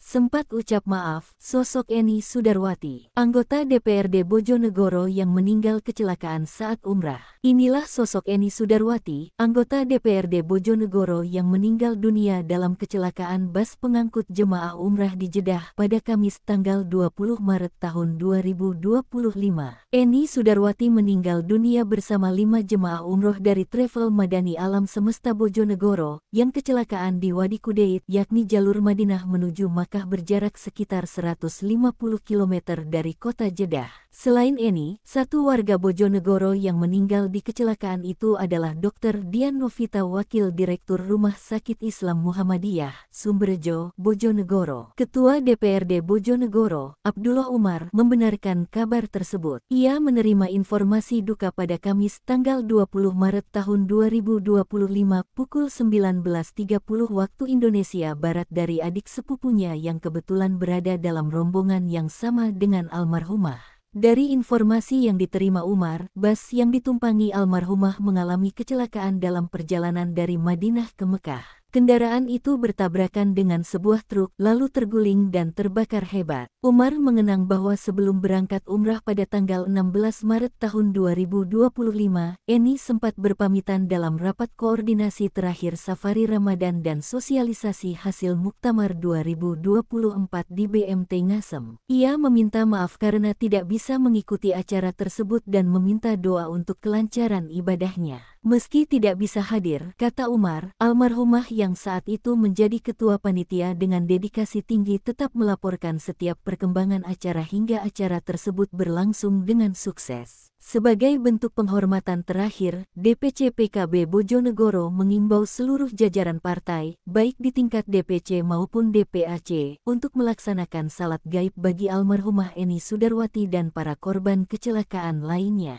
Sempat ucap maaf, sosok Eni Sudarwati, anggota DPRD Bojonegoro yang meninggal kecelakaan saat umrah. Inilah sosok Eni Sudarwati, anggota DPRD Bojonegoro yang meninggal dunia dalam kecelakaan bus pengangkut jemaah umrah di Jeddah pada Kamis tanggal 20 Maret tahun 2025. Eni Sudarwati meninggal dunia bersama 5 jemaah umroh dari Travel Madani Alam Semesta Bojonegoro yang kecelakaan di Wadi Kudeit, yakni jalur Madinah menuju Makkah berjarak sekitar 150 km dari kota Jeddah. Selain Eni, satu warga Bojonegoro yang meninggal di kecelakaan itu adalah Dr. Dian Novita, Wakil Direktur Rumah Sakit Islam Muhammadiyah, Sumberjo, Bojonegoro. Ketua DPRD Bojonegoro, Abdullah Umar, membenarkan kabar tersebut. Ia menerima informasi duka pada Kamis tanggal 20 Maret tahun 2025 pukul 19.30 waktu Indonesia Barat dari adik sepupunya yang kebetulan berada dalam rombongan yang sama dengan almarhumah. Dari informasi yang diterima Umar, bus yang ditumpangi almarhumah mengalami kecelakaan dalam perjalanan dari Madinah ke Mekah. Kendaraan itu bertabrakan dengan sebuah truk, lalu terguling dan terbakar hebat. Umar mengenang bahwa sebelum berangkat umrah pada tanggal 16 Maret tahun 2025, Eni sempat berpamitan dalam rapat koordinasi terakhir safari Ramadan dan sosialisasi hasil Muktamar 2024 di BMT Ngasem. Ia meminta maaf karena tidak bisa mengikuti acara tersebut dan meminta doa untuk kelancaran ibadahnya. Meski tidak bisa hadir, kata Umar, almarhumah yang saat itu menjadi ketua panitia dengan dedikasi tinggi tetap melaporkan setiap perkembangan acara hingga acara tersebut berlangsung dengan sukses. Sebagai bentuk penghormatan terakhir, DPC PKB Bojonegoro mengimbau seluruh jajaran partai, baik di tingkat DPC maupun DPAC, untuk melaksanakan salat gaib bagi almarhumah Eni Sudarwati dan para korban kecelakaan lainnya.